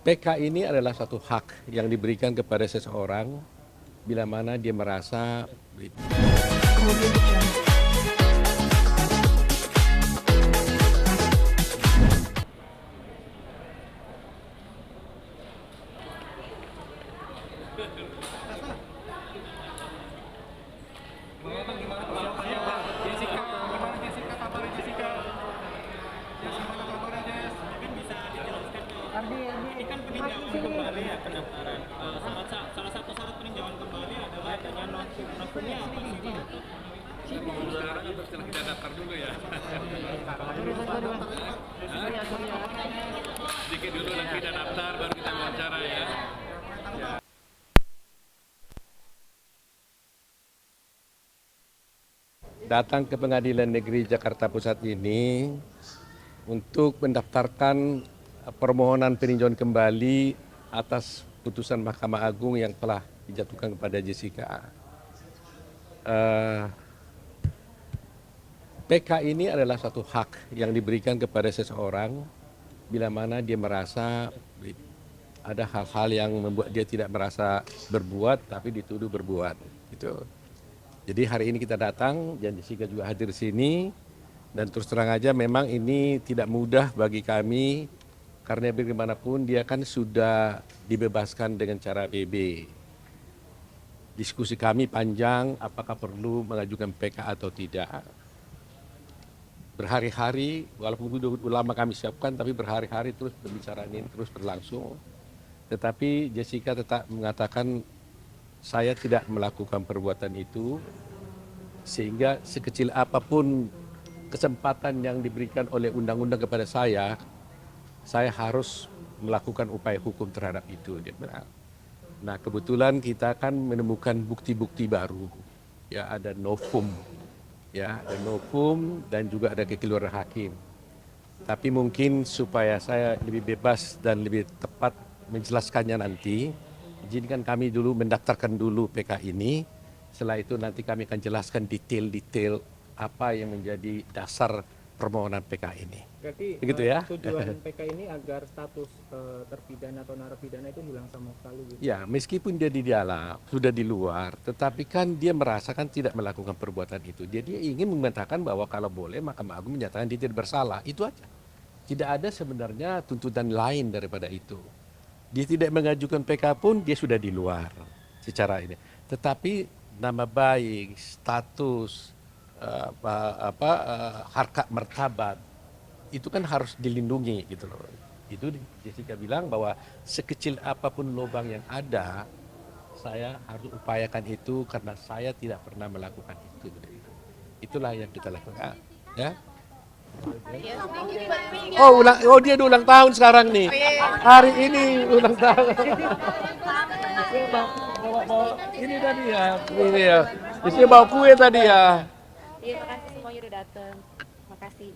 PK ini adalah satu hak yang diberikan kepada seseorang bila mana dia merasa Ini kan peninjauan kembali ya pendaftaran. Salah satu syarat peninjauan kembali adalah adanya novumnya apa sih? Sekarang atau setelah kita daftar dulu ya? Sedikit dulu nanti kita daftar baru kita wawancara ya. datang ke Pengadilan Negeri Jakarta Pusat ini untuk mendaftarkan permohonan peninjauan kembali atas putusan Mahkamah Agung yang telah dijatuhkan kepada Jessica. PK ini adalah satu hak yang diberikan kepada seseorang bila mana dia merasa ada hal-hal yang membuat dia tidak merasa berbuat tapi dituduh berbuat. Gitu. Jadi hari ini kita datang dan Jessica juga hadir di sini dan terus terang aja memang ini tidak mudah bagi kami karena bagaimanapun dia kan sudah dibebaskan dengan cara BB. Diskusi kami panjang apakah perlu mengajukan PK atau tidak. Berhari-hari walaupun sudah lama kami siapkan tapi berhari-hari terus pembicaraan ini terus berlangsung. Tetapi Jessica tetap mengatakan saya tidak melakukan perbuatan itu sehingga sekecil apapun kesempatan yang diberikan oleh undang-undang kepada saya harus melakukan upaya hukum terhadap itu. Dia bilang. Nah kebetulan kita kan menemukan bukti-bukti baru, ya ada novum, ya ada novum dan juga ada kekeliruan hakim. Tapi mungkin supaya saya lebih bebas dan lebih tepat menjelaskannya nanti, izinkan kami dulu mendaftarkan dulu PK ini. Setelah itu nanti kami akan jelaskan detail-detail apa yang menjadi dasar permohonan PK ini. Berarti begitu ya? tujuan PK ini agar status terpidana atau narapidana itu hilang sama sekali gitu. Ya, meskipun dia di dalam, sudah di luar, tetapi kan dia merasakan tidak melakukan perbuatan itu. Jadi dia ingin mengatakan bahwa kalau boleh Mahkamah Agung menyatakan dia tidak bersalah, itu aja. Tidak ada sebenarnya tuntutan lain daripada itu. Dia tidak mengajukan PK pun dia sudah di luar secara ini. Tetapi nama baik, status, harkat martabat itu kan harus dilindungi gitu loh. Itu Jessica bilang bahwa sekecil apapun lubang yang ada, saya harus upayakan itu karena saya tidak pernah melakukan itu. Itulah yang kita lakukan. Ya. Oh dia ulang tahun sekarang nih. Hari ini ulang tahun. Ini tadi ya. Ini ya. Dia bawa kue tadi ya. Iya, makasih semuanya udah datang. Makasih.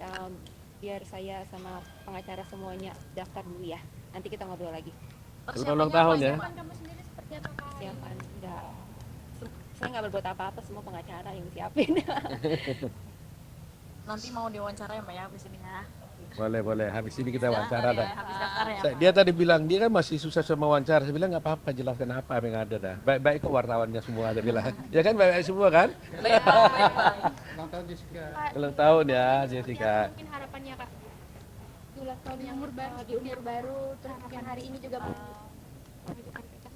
Biar saya sama pengacara semuanya daftar dulu ya. Nanti kita ngobrol lagi. Ulang tahun ya. Siapaan? Enggak. Saya nggak berbuat apa-apa, semua pengacara yang siapin. Nanti mau diwawancara ya Mbak ya habis ini ya. Boleh. Habis ini kita wawancara dah. Habis daftar ya. Dia tadi bilang dia kan masih susah sama wawancara. Saya bilang nggak apa-apa, jelaskan apa yang ada dah. Baik-baik kok wartawannya semua ada bilang. Ya kan baik-baik semua kan? Ulang tahun Jessica. Ulang tahun ya Jessica. Mungkin harapannya Kak. Ulang tahun yang di umur baru, terus yang hari ini juga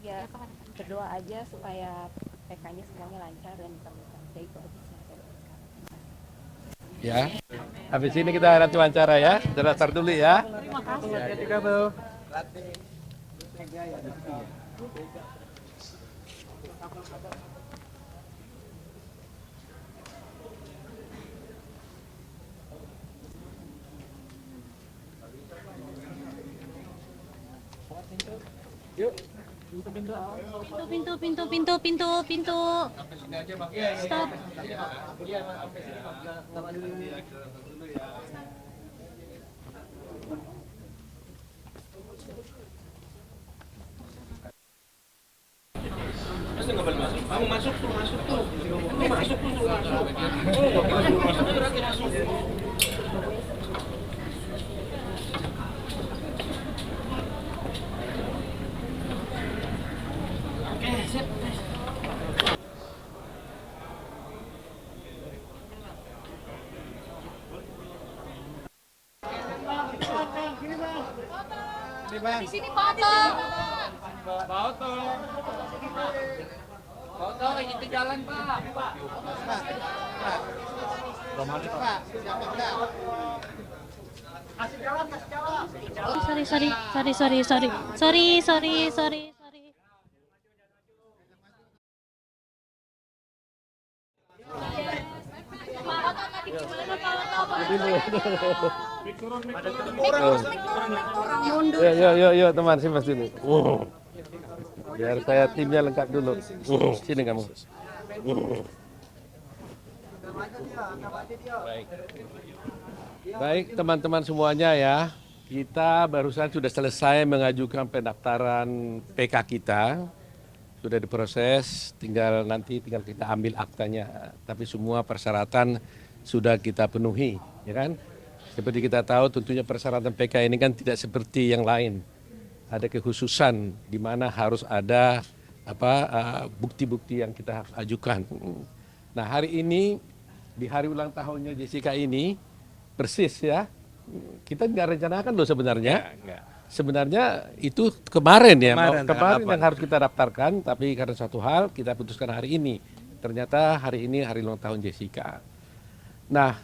ya berdoa aja supaya PK-nya semuanya lancar dan ya itu aja sih. Ya. Habis ini kita nanti wawancara ya. Daftar dulu ya. Terima kasih. Jessica tuh. Pintu. Stop. Kamu masuk tuh. Masuk. Di sini foto. Sorry. Yuk, teman, sini mas dulu. Biar saya timnya lengkap dulu. Sini kamu. Baik, teman-teman semuanya ya. Kita barusan sudah selesai mengajukan pendaftaran PK kita. Sudah diproses, nanti tinggal kita ambil aktanya. Tapi semua persyaratan sudah kita penuhi, ya kan? Seperti kita tahu, tentunya persyaratan PK ini kan tidak seperti yang lain. Ada kekhususan di mana harus ada bukti-bukti yang kita harus ajukan. Nah, hari ini di hari ulang tahunnya Jessica ini persis ya. Kita nggak rencanakan loh sebenarnya. Sebenarnya itu kemarin yang harus kita daftarkan, tapi karena satu hal kita putuskan hari ini. Ternyata hari ini hari ulang tahun Jessica. Nah,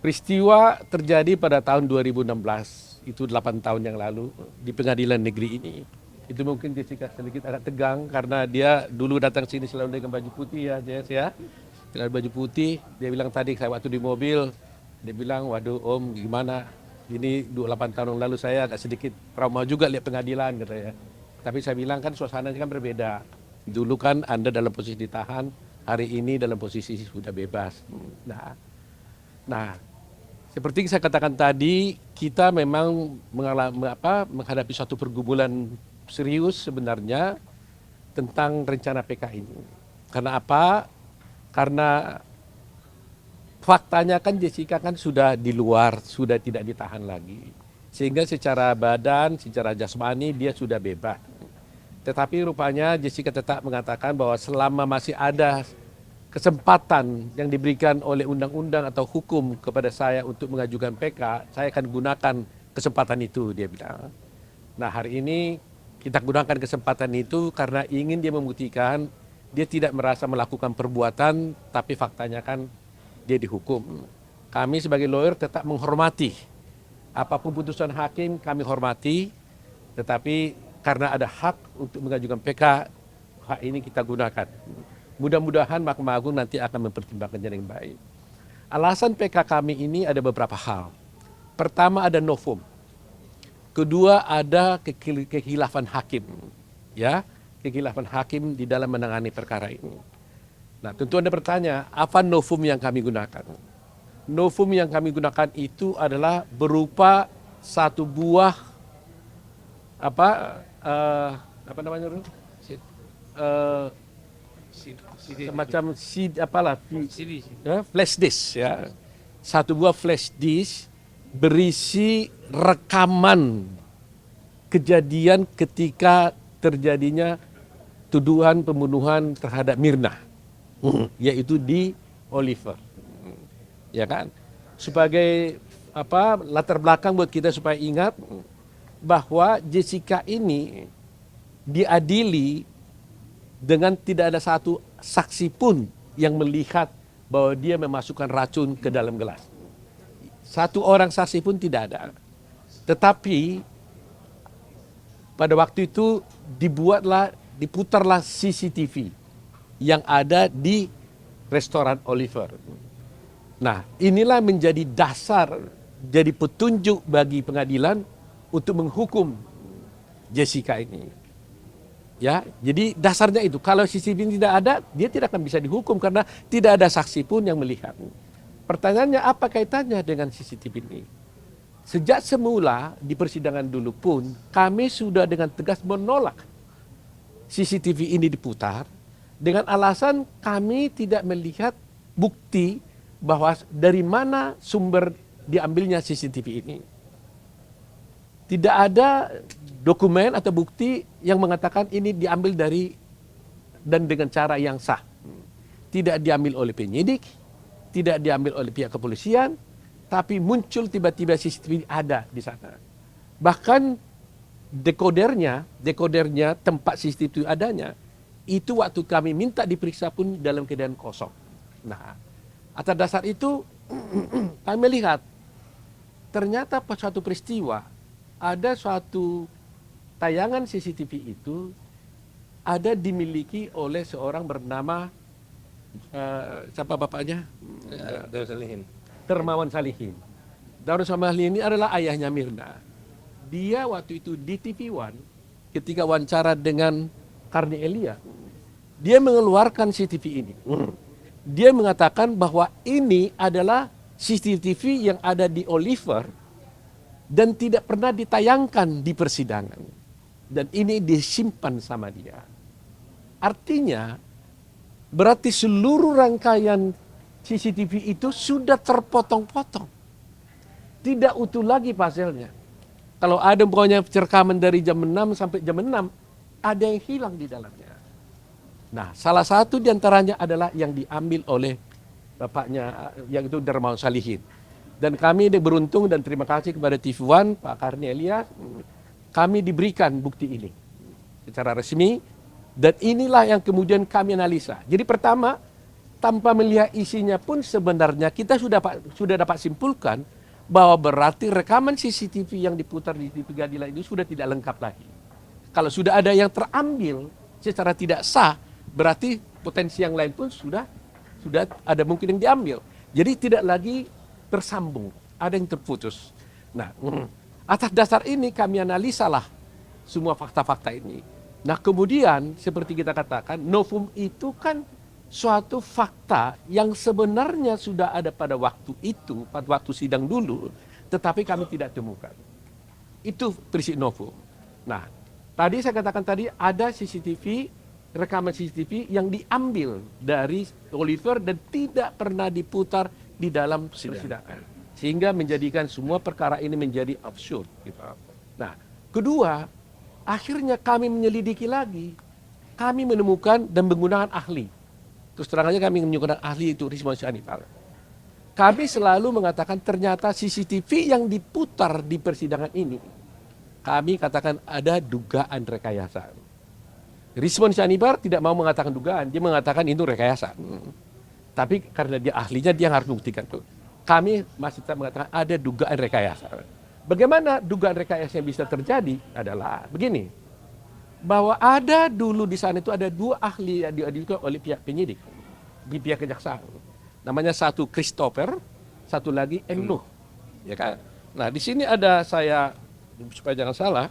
peristiwa terjadi pada tahun 2016, itu 8 tahun yang lalu di pengadilan negeri ini. Itu mungkin Jessica sedikit agak tegang karena dia dulu datang sini selalu dengan baju putih ya, Jess ya. Dengan baju putih, dia bilang tadi saya waktu di mobil, dia bilang, waduh Om gimana, ini 28 tahun yang lalu saya agak sedikit trauma juga lihat pengadilan katanya. Tapi saya bilang kan suasananya kan berbeda. Dulu kan Anda dalam posisi ditahan, hari ini dalam posisi sudah bebas. Nah, seperti yang saya katakan tadi, kita memang menghadapi suatu pergumulan serius sebenarnya tentang rencana PK ini. Karena apa? Karena faktanya kan Jessica kan sudah di luar, sudah tidak ditahan lagi. Sehingga secara badan, secara jasmani dia sudah bebas. Tetapi rupanya Jessica tetap mengatakan bahwa selama masih ada kesempatan yang diberikan oleh undang-undang atau hukum kepada saya untuk mengajukan PK, saya akan gunakan kesempatan itu, dia bilang. Nah, hari ini kita gunakan kesempatan itu karena ingin dia membuktikan dia tidak merasa melakukan perbuatan, tapi faktanya kan dia dihukum. Kami sebagai lawyer tetap menghormati. Apapun putusan hakim kami hormati, tetapi karena ada hak untuk mengajukan PK, hak ini kita gunakan. Mudah-mudahan Mahkamah Agung nanti akan mempertimbangkannya dengan baik. Alasan PK kami ini ada beberapa hal. Pertama ada novum. Kedua ada kekhilafan hakim. Ya, kekhilafan hakim di dalam menangani perkara ini. Nah, tentu Anda bertanya, apa novum yang kami gunakan? Novum yang kami gunakan itu adalah berupa satu buah semacam flash disk ya. Satu buah flash disk berisi rekaman kejadian ketika terjadinya tuduhan pembunuhan terhadap Mirna, yaitu di Oliver. Ya kan? Sebagai latar belakang buat kita supaya ingat bahwa Jessica ini diadili dengan tidak ada satu saksi pun yang melihat bahwa dia memasukkan racun ke dalam gelas. Satu orang saksi pun tidak ada. Tetapi pada waktu itu diputarlah CCTV yang ada di restoran Oliver. Nah, inilah menjadi dasar, jadi petunjuk bagi pengadilan untuk menghukum Jessica ini. Ya, jadi dasarnya itu. Kalau CCTV tidak ada, dia tidak akan bisa dihukum karena tidak ada saksi pun yang melihat. Pertanyaannya apa kaitannya dengan CCTV ini? Sejak semula di persidangan dulu pun kami sudah dengan tegas menolak CCTV ini diputar dengan alasan kami tidak melihat bukti bahwa dari mana sumber diambilnya CCTV ini. Tidak ada dokumen atau bukti yang mengatakan ini diambil dari dan dengan cara yang sah. Tidak diambil oleh penyidik, tidak diambil oleh pihak kepolisian, tapi muncul tiba-tiba CCTV ada di sana. Bahkan dekodernya tempat CCTV adanya, itu waktu kami minta diperiksa pun dalam keadaan kosong. Nah, atas dasar itu kami melihat ternyata pas suatu peristiwa ada suatu tayangan CCTV itu ada dimiliki oleh seorang bernama siapa bapaknya? Dermawan Salihin. Darul Salihin ini adalah ayahnya Mirna. Dia waktu itu di TV One ketika wawancara dengan Karni Elia, dia mengeluarkan CCTV ini. Dia mengatakan bahwa ini adalah CCTV yang ada di Oliver dan tidak pernah ditayangkan di persidangan. Dan ini disimpan sama dia. Artinya berarti seluruh rangkaian CCTV itu sudah terpotong-potong. Tidak utuh lagi pasalnya. Kalau ada pokoknya rekaman dari jam 6 sampai jam 6, ada yang hilang di dalamnya. Nah, salah satu diantaranya adalah yang diambil oleh bapaknya, yang itu Dermawan Salihin. Dan kami beruntung dan terima kasih kepada TV One, Pak Karni Elia, kami diberikan bukti ini secara resmi. Dan inilah yang kemudian kami analisa. Jadi pertama, tanpa melihat isinya pun sebenarnya kita sudah dapat simpulkan bahwa berarti rekaman CCTV yang diputar di pengadilan ini sudah tidak lengkap lagi. Kalau sudah ada yang terambil secara tidak sah, berarti potensi yang lain pun sudah ada mungkin yang diambil. Jadi tidak lagi tersambung, ada yang terputus. Nah, atas dasar ini kami analisalah semua fakta-fakta ini. Nah, kemudian seperti kita katakan, novum itu kan suatu fakta yang sebenarnya sudah ada pada waktu itu, pada waktu sidang dulu, tetapi kami tidak temukan. Itu prinsip novum. Nah, tadi saya katakan tadi ada CCTV, rekaman CCTV yang diambil dari Oliver dan tidak pernah diputar di dalam persidangan. Sehingga menjadikan semua perkara ini menjadi absurd. Gitu. Nah, kedua, akhirnya kami menyelidiki lagi. Kami menemukan dan menggunakan ahli. Terus terang aja kami menggunakan ahli itu Rizwan Syanifar. Kami selalu mengatakan ternyata CCTV yang diputar di persidangan ini, kami katakan ada dugaan rekayasa. Rizwan Syanifar tidak mau mengatakan dugaan, dia mengatakan itu rekayasa. Tapi karena dia ahlinya, dia harus membuktikan itu. Kami masih tetap mengatakan ada dugaan rekayasa. Bagaimana dugaan rekayasa yang bisa terjadi adalah begini, bahwa ada dulu di sana itu ada dua ahli yang diajukan oleh pihak penyidik, di pihak kejaksaan. Namanya satu Christopher, satu lagi Nuh. Ya kan? Nah, di sini ada saya, supaya jangan salah.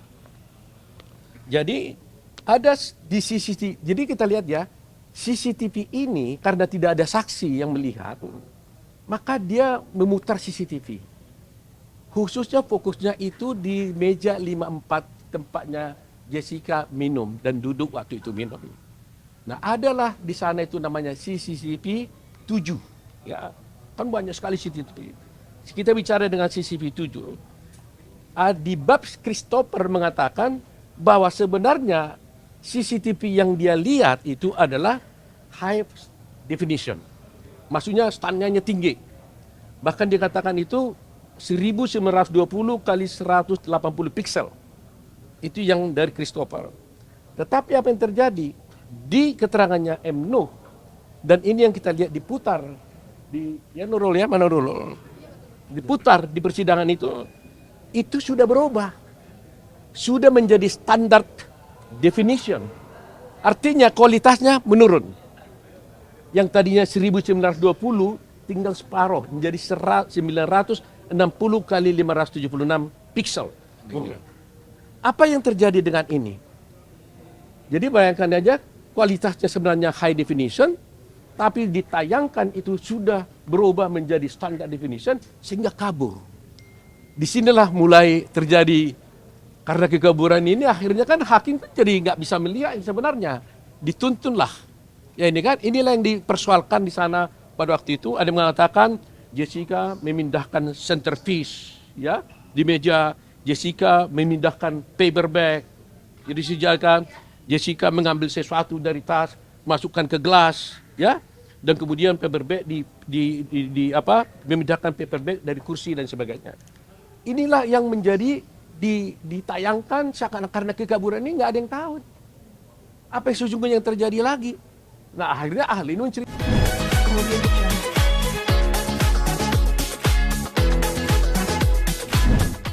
Jadi ada di CCTV, jadi kita lihat ya, CCTV ini karena tidak ada saksi yang melihat, maka dia memutar CCTV. Khususnya fokusnya itu di meja 54 tempatnya Jessica minum dan duduk waktu itu minum. Nah, adalah di sana itu namanya CCTV 7. Ya, kan banyak sekali CCTV. Kita bicara dengan CCTV 7. Di bab Christopher mengatakan bahwa sebenarnya CCTV yang dia lihat itu adalah high definition. Maksudnya standarnya tinggi. Bahkan dikatakan itu 1920 kali 180 pixel. Itu yang dari Christopher. Tetapi apa yang terjadi di keterangannya Nuh, dan ini yang kita lihat diputar di ya Nurul ya, mana Nurul? Diputar di persidangan itu sudah berubah. Sudah menjadi standar definition. Artinya kualitasnya menurun. Yang tadinya 1920 tinggal separuh menjadi 960 kali 576 pixel. Apa yang terjadi dengan ini? Jadi bayangkan aja kualitasnya sebenarnya high definition, tapi ditayangkan itu sudah berubah menjadi standard definition sehingga kabur. Disinilah mulai terjadi, karena kekaburan ini akhirnya kan hakim jadi nggak bisa melihat yang sebenarnya, dituntunlah. Ya ini kan, inilah yang dipersoalkan di sana pada waktu itu. Ada yang mengatakan Jessica memindahkan centerpiece, ya di meja. Jessica memindahkan paper bag. Jadi sejalan Jessica mengambil sesuatu dari tas, masukkan ke gelas, ya. Dan kemudian paper bag memindahkan paper bag dari kursi dan sebagainya. Inilah yang menjadi ditayangkan seakan karena kekaburan ini nggak ada yang tahu. Apa yang sesungguhnya yang terjadi lagi? Nah akhirnya ahli nun cerita.